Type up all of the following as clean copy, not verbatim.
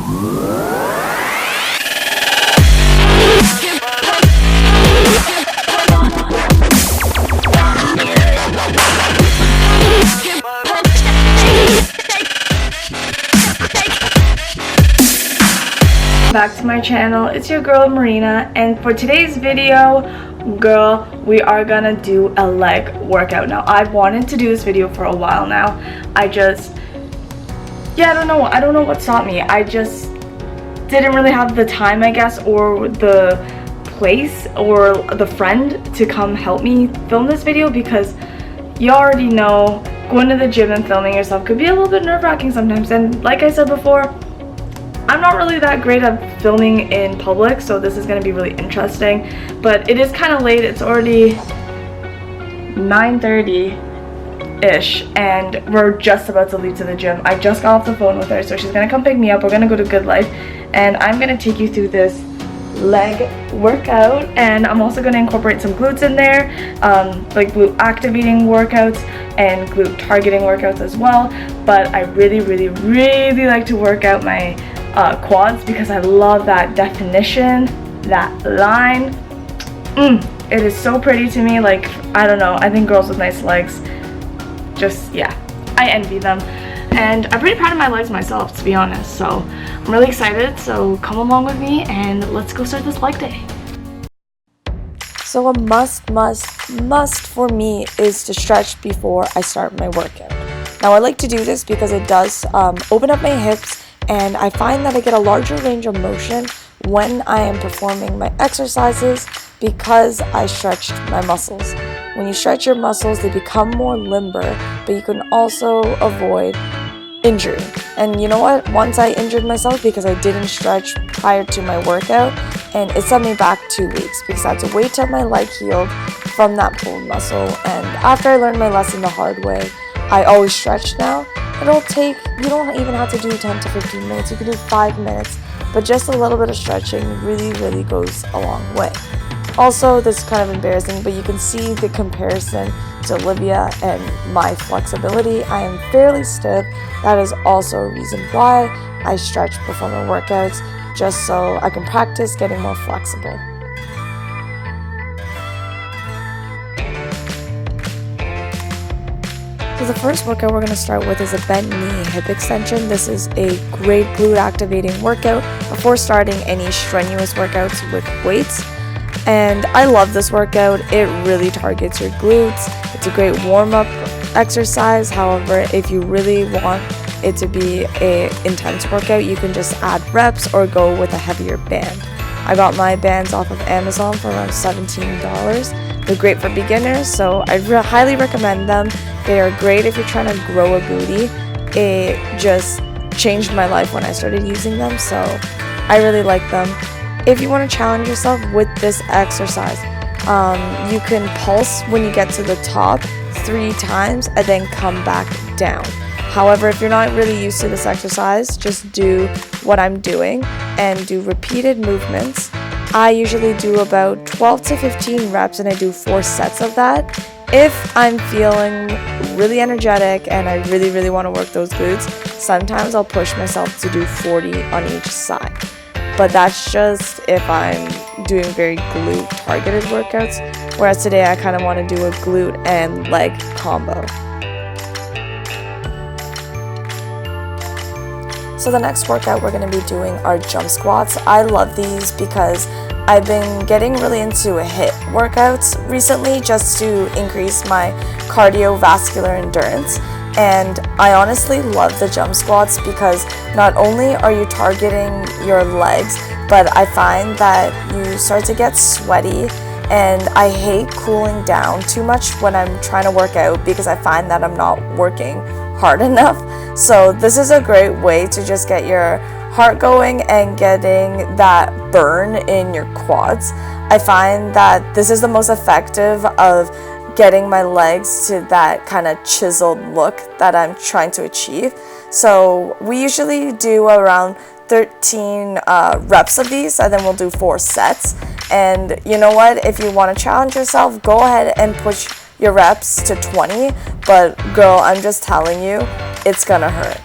Back to my channel. It's your girl Marina, and for today's video, girl, we are gonna do a leg workout. Now, I've wanted to do this video for a while now. I don't know what stopped me. I just didn't really have the time, I guess, or the place or the friend to come help me film this video, because you already know going to the gym and filming yourself could be a little bit nerve-wracking sometimes. And like I said before, I'm not really that great at filming in public, so this is going to be really interesting. But it is kind of late. It's already 9:30-ish, and we're just about to leave to the gym. I just got off the phone with her, so she's going to come pick me up. We're going to go to Good Life, and I'm going to take you through this leg workout, and I'm also going to incorporate some glutes in there, like glute activating workouts and glute targeting workouts as well. But I really like to work out my quads, because I love that definition, that line. It is so pretty to me. Like, I don't know, I think girls with nice legs, just, yeah, I envy them. And I'm pretty proud of my legs myself, to be honest. So I'm really excited, so come along with me and let's go start this leg day. So a must for me is to stretch before I start my workout. Now, I like to do this because it does open up my hips, and I find that I get a larger range of motion when I am performing my exercises because I stretched my muscles. When you stretch your muscles, they become more limber, but you can also avoid injury. And you know what? Once I injured myself because I didn't stretch prior to my workout, and it set me back 2 weeks because I had to wait till my leg healed from that pulled muscle. And after I learned my lesson the hard way, I always stretch now. You don't even have to do 10 to 15 minutes. You can do 5 minutes, but just a little bit of stretching really goes a long way. Also, this is kind of embarrassing, but you can see the comparison to Olivia and my flexibility. I am fairly stiff. That is also a reason why I stretch before my workouts, just so I can practice getting more flexible. So the first workout we're going to start with is a bent knee hip extension. This is a great glute activating workout before starting any strenuous workouts with weights. And I love this workout. It really targets your glutes. It's a great warm-up exercise. However, if you really want it to be an intense workout, you can just add reps or go with a heavier band. I got my bands off of Amazon for around $17. They're great for beginners, so I highly recommend them. They are great if you're trying to grow a booty. It just changed my life when I started using them, so I really like them. If you want to challenge yourself with this exercise, you can pulse when you get to the top 3 times and then come back down. However, if you're not really used to this exercise, just do what I'm doing and do repeated movements. I usually do about 12 to 15 reps, and I do 4 sets of that. If I'm feeling really energetic and I really want to work those glutes, sometimes I'll push myself to do 40 on each side. But that's just if I'm doing very glute targeted workouts, whereas today I kind of want to do a glute and leg combo. So the next workout we're going to be doing are jump squats. I love these because I've been getting really into HIIT workouts recently just to increase my cardiovascular endurance. And I honestly love the jump squats because not only are you targeting your legs, but I find that you start to get sweaty, and I hate cooling down too much when I'm trying to work out because I find that I'm not working hard enough. So this is a great way to just get your heart going and getting that burn in your quads. I find that this is the most effective of getting my legs to that kind of chiseled look that I'm trying to achieve. So we usually do around 13 reps of these, and then we'll do 4 sets. And you know what, if you want to challenge yourself, go ahead and push your reps to 20, but girl, I'm just telling you, it's gonna hurt.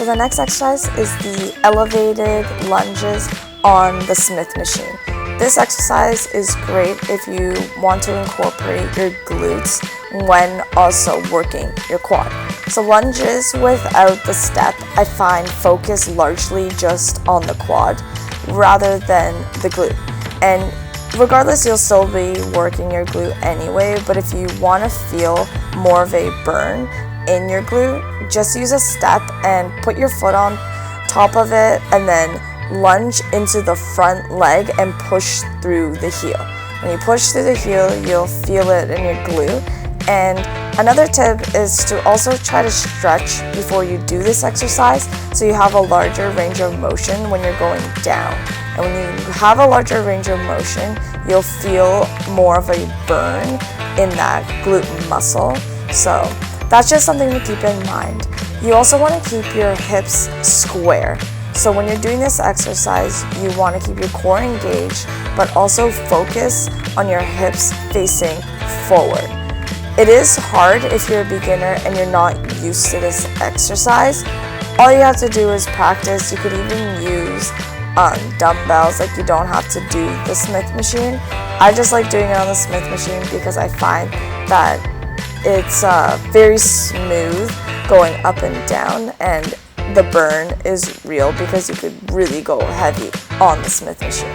So the next exercise is the elevated lunges on the Smith machine. This exercise is great if you want to incorporate your glutes when also working your quad. So lunges without the step, I find focus largely just on the quad rather than the glute. And regardless, you'll still be working your glute anyway, but if you want to feel more of a burn in your glute, just use a step and put your foot on top of it and then lunge into the front leg and push through the heel. When you push through the heel, you'll feel it in your glute. And another tip is to also try to stretch before you do this exercise so you have a larger range of motion when you're going down. And when you have a larger range of motion, you'll feel more of a burn in that glute muscle. So that's just something to keep in mind. You also want to keep your hips square. So when you're doing this exercise, you want to keep your core engaged, but also focus on your hips facing forward. It is hard if you're a beginner and you're not used to this exercise. All you have to do is practice. You could even use dumbbells, like you don't have to do the Smith machine. I just like doing it on the Smith machine because I find that it's very smooth going up and down, and the burn is real because you could really go heavy on the Smith machine.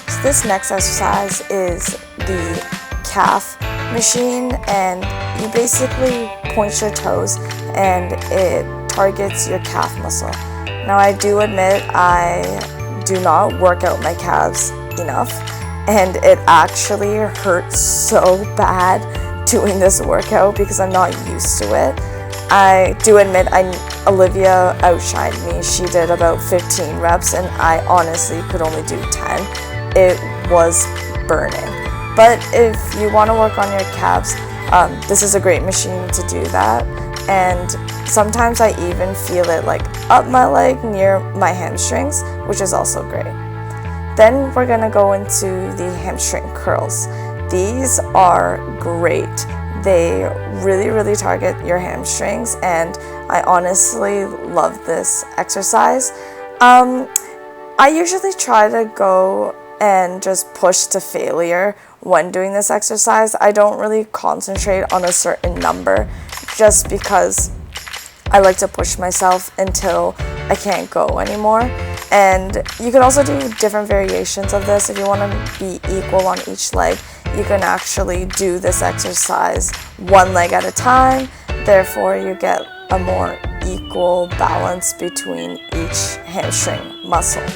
So this next exercise is the calf machine, and you basically point your toes and it targets your calf muscle. Now I do admit I do not work out my calves enough, and it actually hurts so bad doing this workout because I'm not used to it. I do admit Olivia outshined me. She did about 15 reps and I honestly could only do 10. It was burning. But if you want to work on your calves, this is a great machine to do that. And sometimes I even feel it like up my leg near my hamstrings, which is also great. Then we're gonna go into the hamstring curls. These are great. They really target your hamstrings, and I honestly love this exercise. I usually try to go and just push to failure when doing this exercise. I don't really concentrate on a certain number just because I like to push myself until I can't go anymore. And you can also do different variations of this. If you want to be equal on each leg, you can actually do this exercise one leg at a time. Therefore, you get a more equal balance between each hamstring muscle.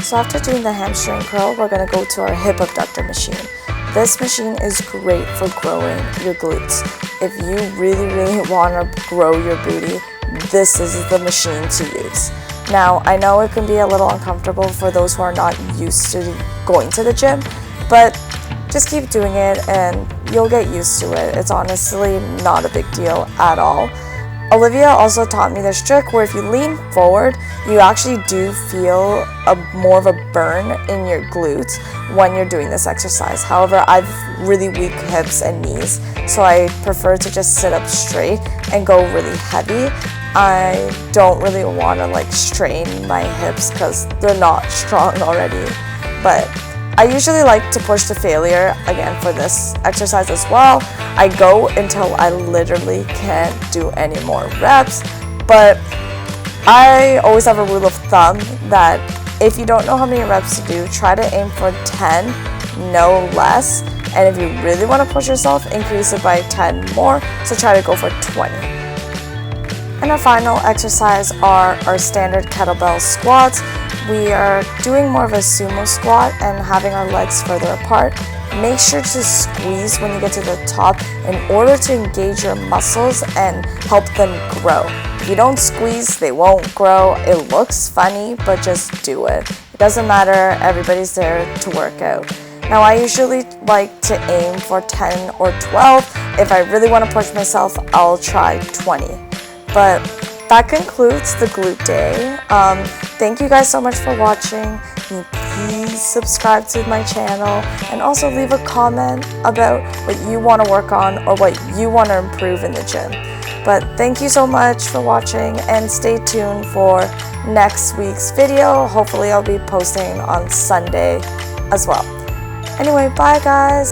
So after doing the hamstring curl, we're going to go to our hip abductor machine. This machine is great for growing your glutes. If you really want to grow your booty, this is the machine to use. Now, I know it can be a little uncomfortable for those who are not used to going to the gym, but just keep doing it and you'll get used to it. It's honestly not a big deal at all. Olivia also taught me this trick where if you lean forward, you actually do feel more of a burn in your glutes when you're doing this exercise. However, I have really weak hips and knees, so I prefer to just sit up straight and go really heavy. I don't really want to strain my hips because they're not strong already, but I usually like to push to failure again for this exercise as well. I go until I literally can't do any more reps, but I always have a rule of thumb that if you don't know how many reps to do, try to aim for 10, no less. And if you really want to push yourself, increase it by 10 more, so try to go for 20. And our final exercise are our standard kettlebell squats. We are doing more of a soooo squat and having our legs further apart. Make sure to squeeze when you get to the top in order to engage your muscles and help them grow. If you don't squeeze, they won't grow. It looks funny, but just do it. It doesn't matter, everybody's there to work out. Now I usually like to aim for 10 or 12. If I really want to push myself, I'll try 20. But that concludes the glute day. Thank you guys so much for watching. Please subscribe to my channel and also leave a comment about what you want to work on or what you want to improve in the gym. But thank you so much for watching, and stay tuned for next week's video. Hopefully I'll be posting on Sunday as well. Anyway, bye guys.